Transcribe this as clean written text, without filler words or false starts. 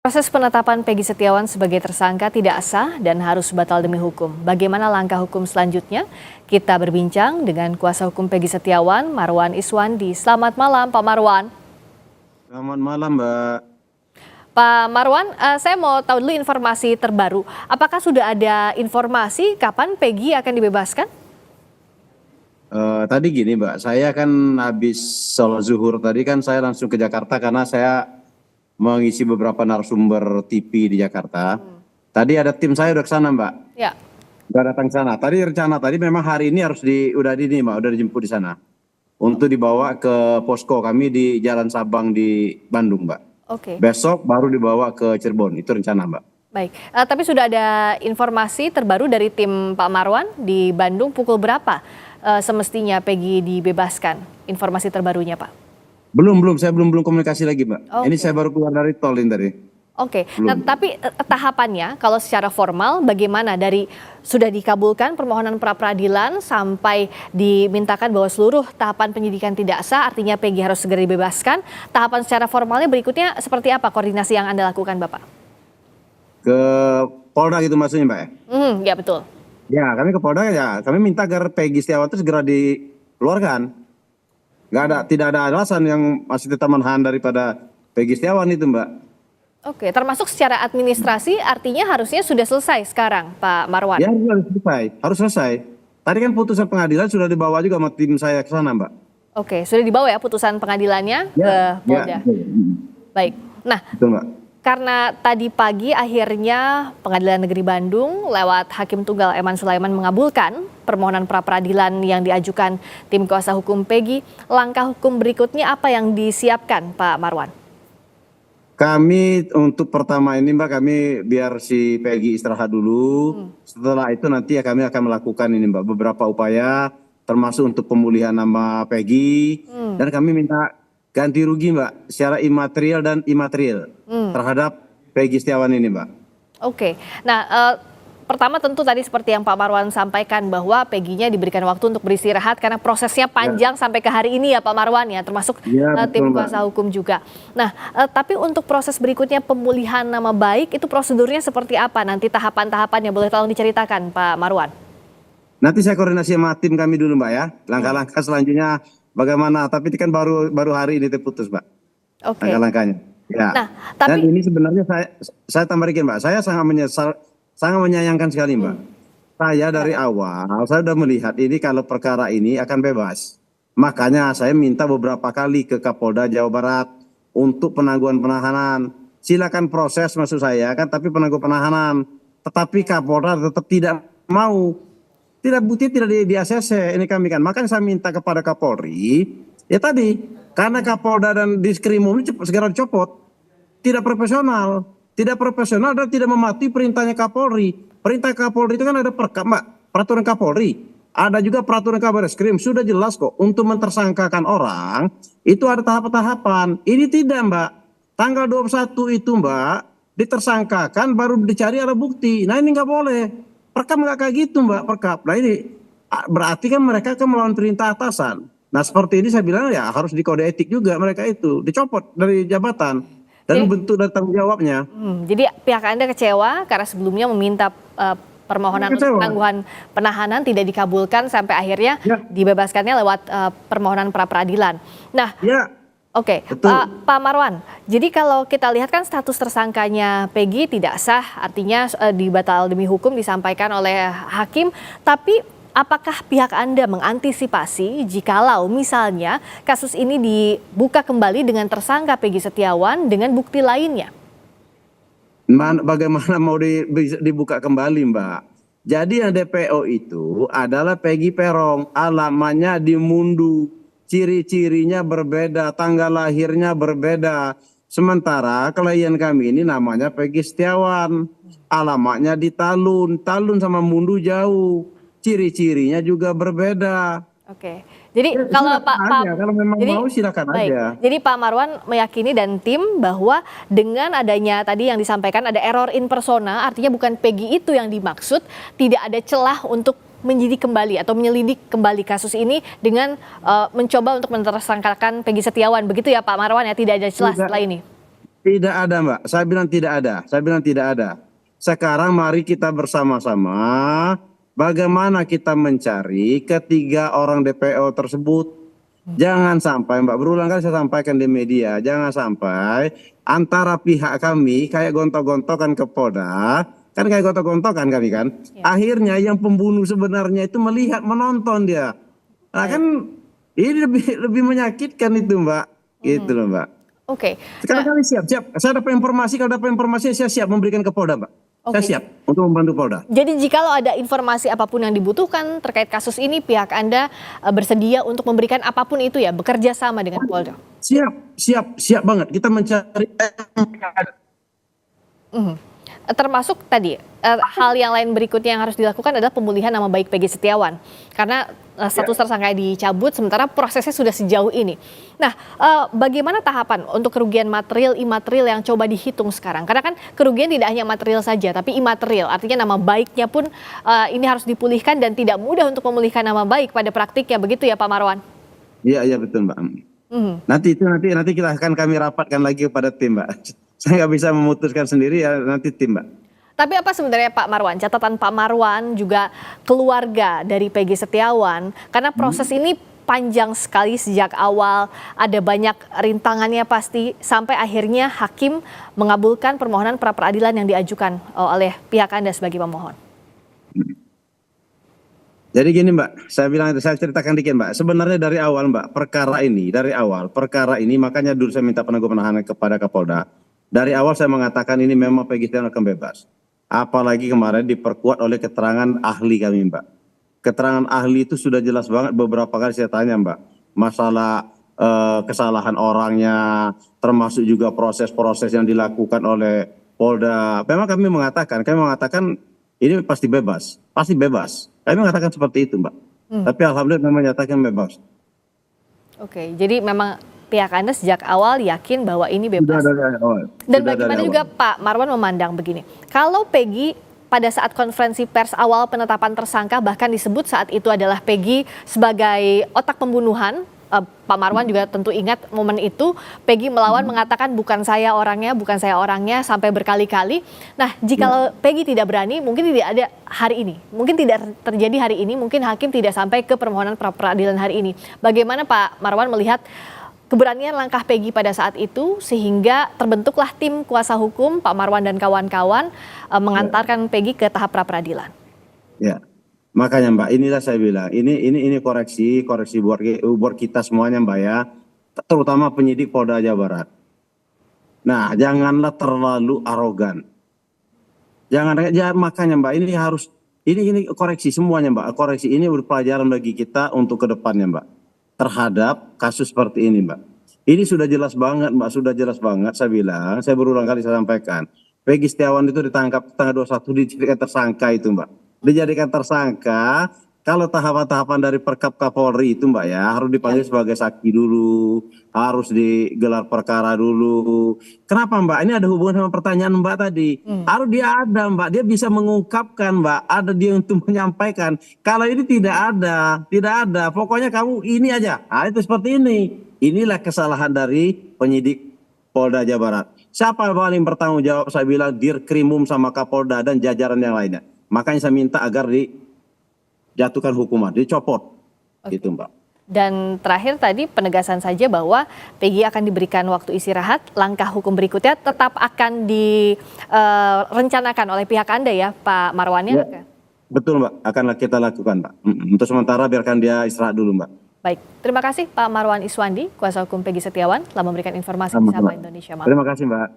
Proses penetapan Peggy Setiawan sebagai tersangka tidak sah dan harus batal demi hukum. Bagaimana langkah hukum selanjutnya? Kita berbincang dengan kuasa hukum Peggy Setiawan, Marwan Iswandi. Selamat malam, Pak Marwan. Selamat malam, Mbak. Pak Marwan, saya mau tahu dulu informasi terbaru. Apakah sudah ada informasi kapan Peggy akan dibebaskan? Tadi gini, Mbak, saya kan habis sholat zuhur tadi kan saya langsung ke Jakarta karena saya mengisi beberapa narasumber TV di Jakarta. Tadi ada tim saya udah ke sana, Mbak. Ya. Udah datang ke sana. Tadi rencana tadi memang hari ini harus udah dijemput di sana untuk dibawa ke posko kami di Jalan Sabang di Bandung, Mbak. Oke. Besok baru dibawa ke Cirebon. Itu rencana, Mbak. Baik, tapi sudah ada informasi terbaru dari tim Pak Marwan di Bandung pukul berapa semestinya Peggy dibebaskan? Informasi terbarunya, Pak. Belum, saya belum komunikasi lagi, Mbak. Oke. Ini saya baru keluar dari tol ini tadi. Oke, nah, tapi tahapannya kalau secara formal bagaimana dari sudah dikabulkan permohonan pra peradilan sampai dimintakan bahwa seluruh tahapan penyidikan tidak sah, artinya Peggy harus segera dibebaskan. Tahapan secara formalnya berikutnya seperti apa koordinasi yang Anda lakukan, Bapak? Ke Polda gitu maksudnya, Mbak? Ya betul. Ya, kami ke Polda ya. Kami minta agar Peggy Setiawan itu segera dikeluarkan. Tidak ada alasan yang masih tetap menahan daripada Peggy Setiawan itu, Mbak. Oke, termasuk secara administrasi artinya harusnya sudah selesai sekarang, Pak Marwan. Ya, harus selesai. Tadi kan putusan pengadilan sudah dibawa juga sama tim saya ke sana, Mbak. Oke, sudah dibawa ya putusan pengadilannya ke Polda. Baik. Nah, betul, Mbak. Karena tadi pagi akhirnya Pengadilan Negeri Bandung lewat Hakim Tunggal Eman Sulaiman mengabulkan permohonan pra peradilan yang diajukan tim kuasa hukum Peggy. Langkah hukum berikutnya apa yang disiapkan, Pak Marwan? Kami untuk pertama ini, Mbak, kami biar si Peggy istirahat dulu. Setelah itu nanti ya kami akan melakukan ini, Mbak, beberapa upaya termasuk untuk pemulihan nama Peggy. Dan kami minta ganti rugi, Mbak, secara imaterial dan imaterial terhadap Peggy Setiawan ini, Mbak. Oke, nah pertama tentu tadi seperti yang Pak Marwan sampaikan bahwa Peggy-nya diberikan waktu untuk beristirahat karena prosesnya panjang sampai ke hari ini ya Pak Marwan ya, termasuk tim kuasa hukum juga. Nah, tapi untuk proses berikutnya pemulihan nama baik itu prosedurnya seperti apa? Nanti tahapan-tahapannya boleh tolong diceritakan Pak Marwan? Nanti saya koordinasi sama tim kami dulu, Mbak, ya. Langkah-langkah selanjutnya bagaimana? Tapi ini kan baru hari ini terputus, Mbak. Oke. Langkah-langkahnya. Ya. Nah, tapi dan ini sebenarnya saya tambah dikit, Mbak. Saya sangat menyayangkan sekali, Mbak. Saya dari awal saya sudah melihat ini kalau perkara ini akan bebas. Makanya saya minta beberapa kali ke Kapolda Jawa Barat untuk penangguhan penahanan. Silakan proses maksud saya kan, tapi penangguhan penahanan. Tetapi Kapolda tetap tidak mau. Tidak di ACC ini kami kan. Makanya saya minta kepada Kapolri, ya tadi karena Kapolda dan Diskrimum ini segera dicopot. Tidak profesional dan tidak mematuhi perintahnya Kapolri. Perintah Kapolri itu kan ada Mbak, peraturan Kapolri. Ada juga peraturan Kabareskrim, sudah jelas kok untuk mentersangkakan orang itu ada tahap-tahapan. Ini tidak, Mbak. Tanggal 21 itu, Mbak, ditersangkakan baru dicari ada bukti. Nah, ini nggak boleh. Perkap nggak kayak gitu, Mbak, perkap. Nah, ini berarti kan mereka akan melawan perintah atasan. Nah, seperti ini saya bilang ya harus dikode etik juga mereka itu, dicopot dari jabatan dan bentuk dan tanggung jawabnya. Jadi pihak Anda kecewa karena sebelumnya meminta permohonan untuk penangguhan penahanan tidak dikabulkan sampai akhirnya dibebaskannya lewat permohonan pra peradilan. Nah, oke, Pak Marwan, jadi kalau kita lihat kan status tersangkanya Peggy tidak sah, artinya dibatal demi hukum disampaikan oleh hakim, tapi apakah pihak Anda mengantisipasi jikalau misalnya kasus ini dibuka kembali dengan tersangka Peggy Setiawan dengan bukti lainnya? Bagaimana mau dibuka kembali, Mbak? Jadi yang DPO itu adalah Peggy Peron, alamatnya di Mundu, ciri-cirinya berbeda, tanggal lahirnya berbeda. Sementara klien kami ini namanya Peggy Setiawan, alamatnya di Talun sama Mundu jauh. Ciri-cirinya juga berbeda. Oke, jadi kalau kalau memang mau silakan aja. Jadi Pak Marwan meyakini dan tim bahwa dengan adanya tadi yang disampaikan ada error in persona, artinya bukan Peggy itu yang dimaksud, tidak ada celah untuk menyidik kembali atau menyelidik kembali kasus ini dengan mencoba untuk mentersangkakan Peggy Setiawan, begitu ya Pak Marwan ya, tidak ada celah setelah ini. Tidak ada, Mbak. Saya bilang tidak ada. Saya bilang tidak ada. Sekarang mari kita bersama-sama bagaimana kita mencari ketiga orang DPO tersebut. Jangan sampai, Mbak, berulang kali saya sampaikan di media, jangan sampai antara pihak kami kayak gontok-gontokan ke Polda, kan kayak gontok-gontokan kami kan. Ya. Akhirnya yang pembunuh sebenarnya itu melihat, menonton dia. Nah kan ini lebih menyakitkan itu, Mbak. Gitu loh, Mbak. Oke. Sekarang kami siap. Saya dapat informasi, kalau dapat informasi saya siap memberikan ke Polda, Mbak. Saya siap untuk membantu Polda. Jadi jikalau ada informasi apapun yang dibutuhkan terkait kasus ini, pihak Anda bersedia untuk memberikan apapun itu ya, bekerja sama dengan Polda? Siap banget. Kita mencari. Termasuk tadi hal yang lain berikutnya yang harus dilakukan adalah pemulihan nama baik Peggy Setiawan, karena status tersangka dicabut sementara prosesnya sudah sejauh ini. Nah, bagaimana tahapan untuk kerugian material imaterial yang coba dihitung sekarang? Karena kan kerugian tidak hanya material saja tapi imaterial, artinya nama baiknya pun ini harus dipulihkan dan tidak mudah untuk memulihkan nama baik pada praktiknya, begitu ya Pak Marwan? Iya betul, Mbak. Nanti kami rapatkan lagi kepada tim, Mbak. Saya nggak bisa memutuskan sendiri, ya nanti tim, Mbak. Tapi apa sebenarnya Pak Marwan, catatan Pak Marwan juga keluarga dari Peggy Setiawan, karena proses ini panjang sekali sejak awal, ada banyak rintangannya pasti, sampai akhirnya hakim mengabulkan permohonan pra peradilan yang diajukan oleh pihak Anda sebagai pemohon. Jadi gini, Mbak, saya ceritakan dikit, Mbak. Sebenarnya dari awal, Mbak, perkara ini makanya dulu saya minta penangguhan penahanan kepada Kapolda. Dari awal saya mengatakan ini memang Peggy Setiawan akan bebas. Apalagi kemarin diperkuat oleh keterangan ahli kami, Mbak. Keterangan ahli itu sudah jelas banget, beberapa kali saya tanya, Mbak. Masalah kesalahan orangnya, termasuk juga proses-proses yang dilakukan oleh Polda. Memang kami mengatakan ini pasti bebas. Kami mengatakan seperti itu, Mbak. Tapi alhamdulillah memang menyatakan bebas. Oke, jadi memang pihak Anda sejak awal yakin bahwa ini bebas. Sudah dari awal. Dan bagaimana juga Pak Marwan memandang begini, kalau Peggy pada saat konferensi pers awal penetapan tersangka bahkan disebut saat itu adalah Peggy sebagai otak pembunuhan, Pak Marwan juga tentu ingat momen itu, Peggy melawan mengatakan bukan saya orangnya sampai berkali-kali. Nah, jika Peggy tidak berani, mungkin tidak ada hari ini, mungkin tidak terjadi hari ini, mungkin hakim tidak sampai ke permohonan pra peradilan hari ini. Bagaimana Pak Marwan melihat keberanian langkah Peggy pada saat itu sehingga terbentuklah tim kuasa hukum Pak Marwan dan kawan-kawan mengantarkan Peggy ke tahap pra peradilan? Ya. Makanya, Mbak, inilah saya bilang, ini koreksi buat kita semuanya, Mbak, ya, terutama penyidik Polda Jawa Barat. Nah, janganlah terlalu arogan. Makanya, Mbak, ini koreksi semuanya, Mbak. Koreksi ini pelajaran bagi kita untuk kedepannya, Mbak, terhadap kasus seperti ini, Mbak. Ini sudah jelas banget, Mbak, saya bilang, saya berulang kali saya sampaikan. Peggy Setiawan itu ditangkap tanggal 21 dijadikan tersangka itu, Mbak. Dijadikan tersangka, kalau tahapan-tahapan dari Perkap Kapolri itu, Mbak, ya, harus dipanggil sebagai saksi dulu, harus digelar perkara dulu. Kenapa, Mbak? Ini ada hubungan sama pertanyaan Mbak tadi. Harus dia ada, Mbak, dia bisa mengungkapkan, Mbak, ada dia untuk menyampaikan. Kalau ini tidak ada, pokoknya kamu ini aja. Nah, itu seperti ini. Inilah kesalahan dari penyidik Polda Jawa Barat. Siapa yang paling bertanggung jawab? Saya bilang Dirkrimum sama Kapolda dan jajaran yang lainnya. Makanya saya minta agar dijatuhkan hukuman, dicopot, gitu, Mbak. Dan terakhir tadi penegasan saja bahwa Peggy akan diberikan waktu istirahat, langkah hukum berikutnya tetap akan direncanakan oleh pihak Anda ya, Pak Marwan ya? Betul, Mbak, akan kita lakukan, Mbak. Untuk sementara biarkan dia istirahat dulu, Mbak. Baik, terima kasih Pak Marwan Iswandi, kuasa hukum Peggy Setiawan, telah memberikan informasi di Sapa Indonesia Malam. Terima kasih, Mbak.